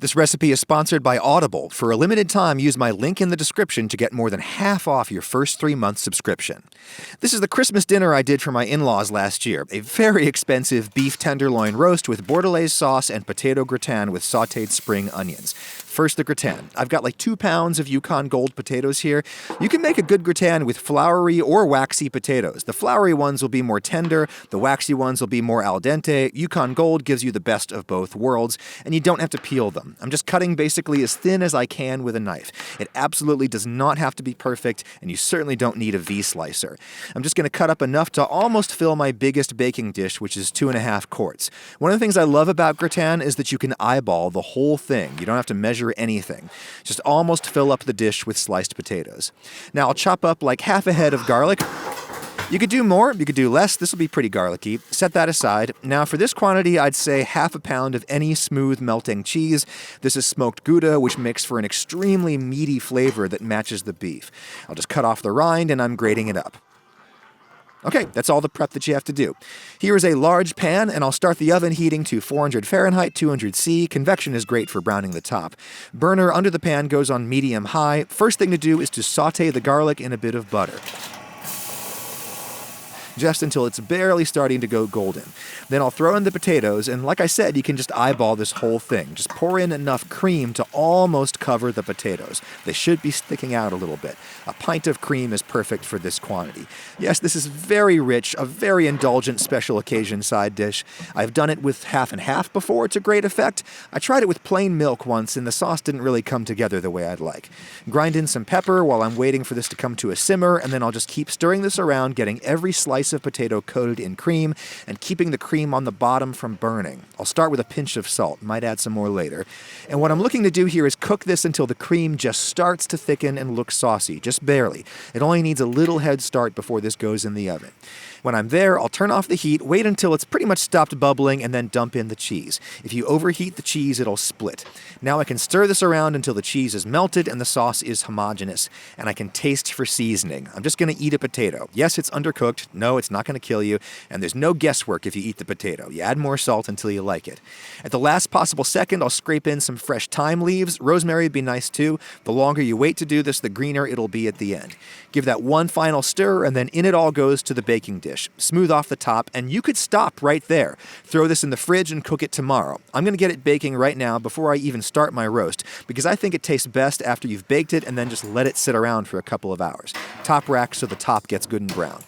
This recipe is sponsored by Audible. For a limited time, use my link in the description to get more than half off your first 3-month subscription. This is the Christmas dinner I did for my in-laws last year. A very expensive beef tenderloin roast with bordelaise sauce and potato gratin with sautéed spring onions. First, the gratin. I've got like 2 pounds of Yukon Gold potatoes here. You can make a good gratin with floury or waxy potatoes. The floury ones will be more tender, the waxy ones will be more al dente. Yukon Gold gives you the best of both worlds, and you don't have to peel them. I'm just cutting basically as thin as I can with a knife. It absolutely does not have to be perfect, and you certainly don't need a V-slicer. I'm just going to cut up enough to almost fill my biggest baking dish, which is 2.5 quarts. One of the things I love about gratin is that you can eyeball the whole thing. You don't have to measure anything. Just almost fill up the dish with sliced potatoes. Now I'll chop up like half a head of garlic. You could do more, you could do less. This will be pretty garlicky. Set that aside. Now for this quantity, I'd say half a pound of any smooth melting cheese. This is smoked gouda, which makes for an extremely meaty flavor that matches the beef. I'll just cut off the rind and I'm grating it up. Okay, that's all the prep that you have to do. Here is a large pan, and I'll start the oven heating to 400 Fahrenheit, 200 C. Convection is great for browning the top. Burner under the pan goes on medium-high. First thing to do is to saute the garlic in a bit of butter, just until it's barely starting to go golden. Then I'll throw in the potatoes, and like I said, you can just eyeball this whole thing. Just pour in enough cream to almost cover the potatoes. They should be sticking out a little bit. A pint of cream is perfect for this quantity. Yes, this is very rich, a very indulgent special occasion side dish. I've done it with half and half before to great effect. I tried it with plain milk once, and the sauce didn't really come together the way I'd like. Grind in some pepper while I'm waiting for this to come to a simmer, and then I'll just keep stirring this around, getting every slice of potato coated in cream and keeping the cream on the bottom from burning. I'll start with a pinch of salt, might add some more later. And what I'm looking to do here is cook this until the cream just starts to thicken and look saucy, just barely. It only needs a little head start before this goes in the oven. When I'm there, I'll turn off the heat, wait until it's pretty much stopped bubbling, and then dump in the cheese. If you overheat the cheese, it'll split. Now I can stir this around until the cheese is melted and the sauce is homogenous, and I can taste for seasoning. I'm just going to eat a potato. Yes, it's undercooked. No, it's not going to kill you, and there's no guesswork if you eat the potato. You add more salt until you like it. At the last possible second, I'll scrape in some fresh thyme leaves. Rosemary would be nice too. The longer you wait to do this, the greener it'll be at the end. Give that one final stir, and then in it all goes to the baking dish. Smooth off the top, and you could stop right there. Throw this in the fridge and cook it tomorrow. I'm going to get it baking right now before I even start my roast, because I think it tastes best after you've baked it and then just let it sit around for a couple of hours. Top rack so the top gets good and brown.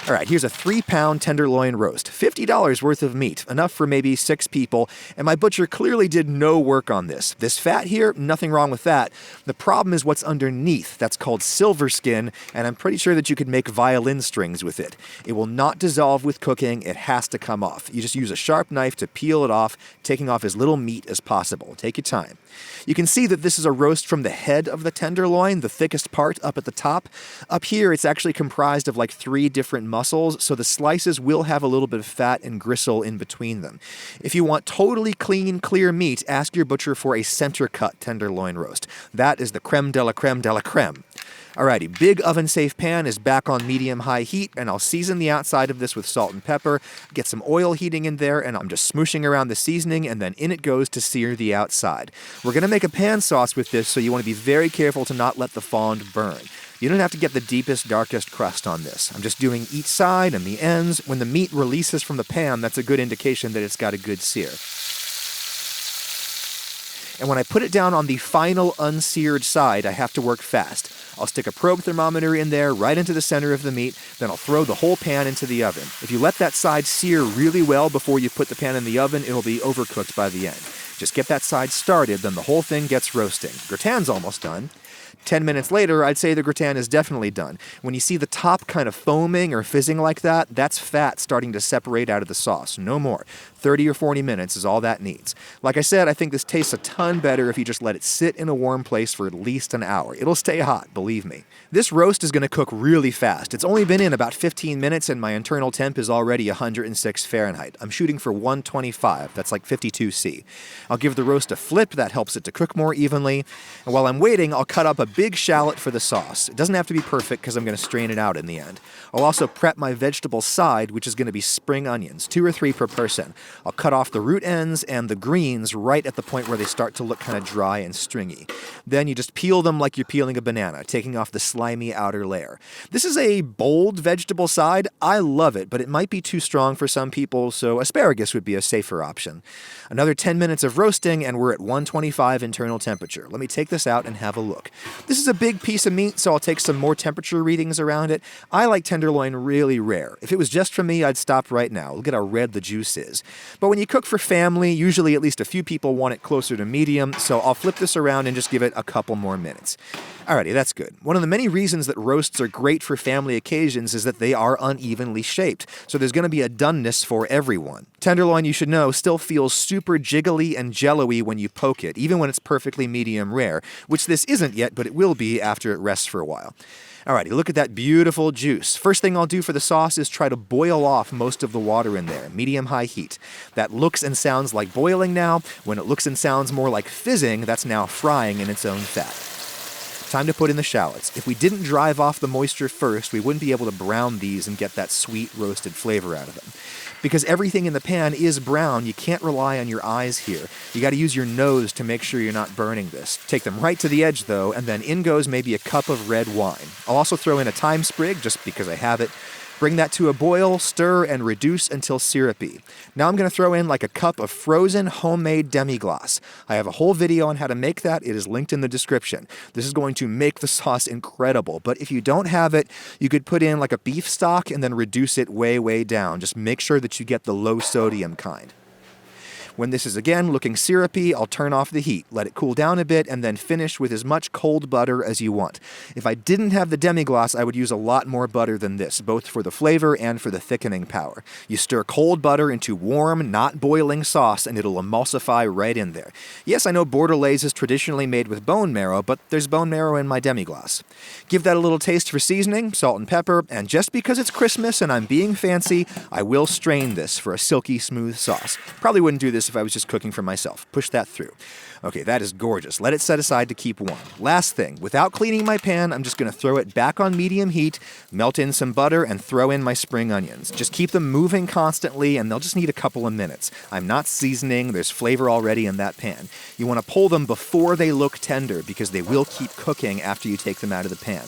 All right, here's a 3-pound tenderloin roast. $50 worth of meat, enough for maybe 6 people, and my butcher clearly did no work on this. This fat here, nothing wrong with that. The problem is what's underneath. That's called silver skin, and I'm pretty sure that you could make violin strings with it. It will not dissolve with cooking. It has to come off. You just use a sharp knife to peel it off, taking off as little meat as possible. Take your time. You can see that this is a roast from the head of the tenderloin, the thickest part up at the top. Up here, it's actually comprised of like 3 different muscles, so the slices will have a little bit of fat and gristle in between them. If you want totally clean, clear meat, ask your butcher for a center-cut tenderloin roast. That is the creme de la creme de la creme. Alrighty, big oven-safe pan is back on medium-high heat, and I'll season the outside of this with salt and pepper, get some oil heating in there, and I'm just smooshing around the seasoning, and then in it goes to sear the outside. We're going to make a pan sauce with this, so you want to be very careful to not let the fond burn. You don't have to get the deepest, darkest crust on this. I'm just doing each side and the ends. When the meat releases from the pan, that's a good indication that it's got a good sear. And when I put it down on the final unseared side, I have to work fast. I'll stick a probe thermometer in there right into the center of the meat, then I'll throw the whole pan into the oven. If you let that side sear really well before you put the pan in the oven, it'll be overcooked by the end. Just get that side started, then the whole thing gets roasting. Gratin's almost done. 10 minutes later, I'd say the gratin is definitely done. When you see the top kind of foaming or fizzing like that, that's fat starting to separate out of the sauce. No more. 30 or 40 minutes is all that needs. Like I said, I think this tastes a ton better if you just let it sit in a warm place for at least an hour. It'll stay hot, believe me. This roast is going to cook really fast. It's only been in about 15 minutes and my internal temp is already 106 Fahrenheit. I'm shooting for 125. That's like 52 C. I'll give the roast a flip. That helps it to cook more evenly. And while I'm waiting, I'll cut up a big shallot for the sauce. It doesn't have to be perfect because I'm going to strain it out in the end. I'll also prep my vegetable side, which is going to be spring onions, 2 or 3 per person. I'll cut off the root ends and the greens right at the point where they start to look kind of dry and stringy. Then you just peel them like you're peeling a banana, taking off the slimy outer layer. This is a bold vegetable side. I love it, but it might be too strong for some people, so asparagus would be a safer option. Another 10 minutes of roasting and we're at 125 internal temperature. Let me take this out and have a look. This is a big piece of meat, so I'll take some more temperature readings around it. I like tenderloin really rare. If it was just for me, I'd stop right now. Look at how red the juice is. But when you cook for family, usually at least a few people want it closer to medium, so I'll flip this around and just give it a couple more minutes. Alrighty, that's good. One of the many reasons that roasts are great for family occasions is that they are unevenly shaped, so there's going to be a doneness for everyone. Tenderloin, you should know, still feels super jiggly and jello-y when you poke it, even when it's perfectly medium rare, which this isn't yet, but it will be after it rests for a while. Alrighty, look at that beautiful juice. First thing I'll do for the sauce is try to boil off most of the water in there, medium-high heat. That looks and sounds like boiling now. When it looks and sounds more like fizzing, that's now frying in its own fat. Time to put in the shallots. If we didn't drive off the moisture first, we wouldn't be able to brown these and get that sweet roasted flavor out of them. Because everything in the pan is brown, you can't rely on your eyes here. You got to use your nose to make sure you're not burning this. Take them right to the edge though, and then in goes maybe a cup of red wine. I'll also throw in a thyme sprig just because I have it. Bring that to a boil, stir, and reduce until syrupy. Now I'm going to throw in like a cup of frozen homemade demi-glace. I have a whole video on how to make that. It is linked in the description. This is going to make the sauce incredible, but if you don't have it, you could put in like a beef stock and then reduce it way down. Just make sure that you get the low sodium kind. When this is again looking syrupy, I'll turn off the heat, let it cool down a bit, and then finish with as much cold butter as you want. If I didn't have the demi-glace, I would use a lot more butter than this, both for the flavor and for the thickening power. You stir cold butter into warm, not boiling sauce, and it'll emulsify right in there. Yes, I know bordelaise is traditionally made with bone marrow, but there's bone marrow in my demi-glace. Give that a little taste for seasoning, salt and pepper, and just because it's Christmas and I'm being fancy, I will strain this for a silky smooth sauce. Probably wouldn't do this if I was just cooking for myself. Push that through. Okay, that is gorgeous. Let it set aside to keep warm. Last thing, without cleaning my pan, I'm just going to throw it back on medium heat, melt in some butter, and throw in my spring onions. Just keep them moving constantly, and they'll just need a couple of minutes. I'm not seasoning. There's flavor already in that pan. You want to pull them before they look tender because they will keep cooking after you take them out of the pan.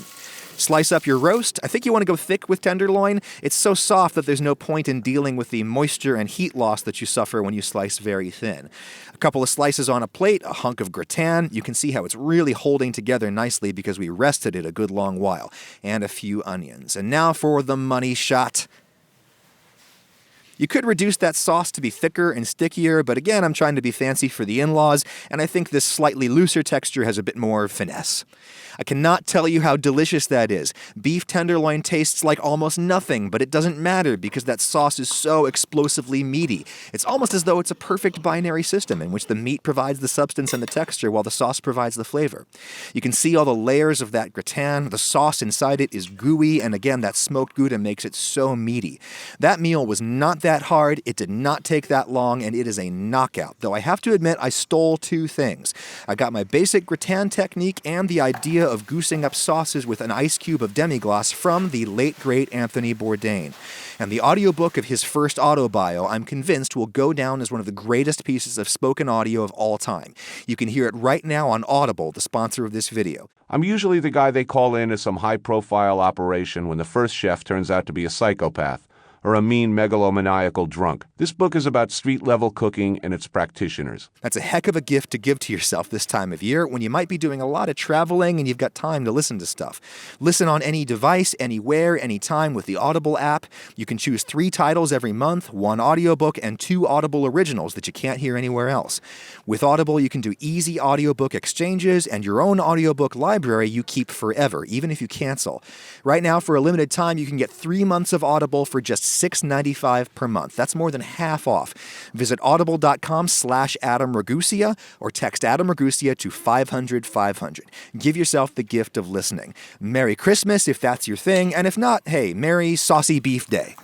Slice up your roast. I think you want to go thick with tenderloin. It's so soft that there's no point in dealing with the moisture and heat loss that you suffer when you slice very thin. A couple of slices on a plate, a hunk of gratin. You can see how it's really holding together nicely because we rested it a good long while. And a few onions. And now for the money shot. You could reduce that sauce to be thicker and stickier, but again, I'm trying to be fancy for the in-laws, and I think this slightly looser texture has a bit more finesse. I cannot tell you how delicious that is. Beef tenderloin tastes like almost nothing, but it doesn't matter because that sauce is so explosively meaty. It's almost as though it's a perfect binary system in which the meat provides the substance and the texture while the sauce provides the flavor. You can see all the layers of that gratin. The sauce inside it is gooey, and again, that smoked gouda makes it so meaty. That meal was not that hard, it did not take that long, and it is a knockout. Though I have to admit, I stole two things. I got my basic gratin technique and the idea of goosing up sauces with an ice cube of demi-glace from the late great Anthony Bourdain. And the audiobook of his first autobio, I'm convinced, will go down as one of the greatest pieces of spoken audio of all time. You can hear it right now on Audible, the sponsor of this video. I'm usually the guy they call in as some high-profile operation when the first chef turns out to be a psychopath or a mean megalomaniacal drunk. This book is about street-level cooking and its practitioners. That's a heck of a gift to give to yourself this time of year when you might be doing a lot of traveling and you've got time to listen to stuff. Listen on any device, anywhere, anytime with the Audible app. You can choose 3 titles every month, 1 audiobook, and 2 Audible originals that you can't hear anywhere else. With Audible, you can do easy audiobook exchanges, and your own audiobook library you keep forever, even if you cancel. Right now, for a limited time, you can get 3 months of Audible for just $6.95 per month. That's more than half off. Visit audible.com/Adam Ragusia or text Adam Ragusia to 500-500. Give yourself the gift of listening. Merry Christmas if that's your thing, and if not, hey, Merry Saucy Beef Day.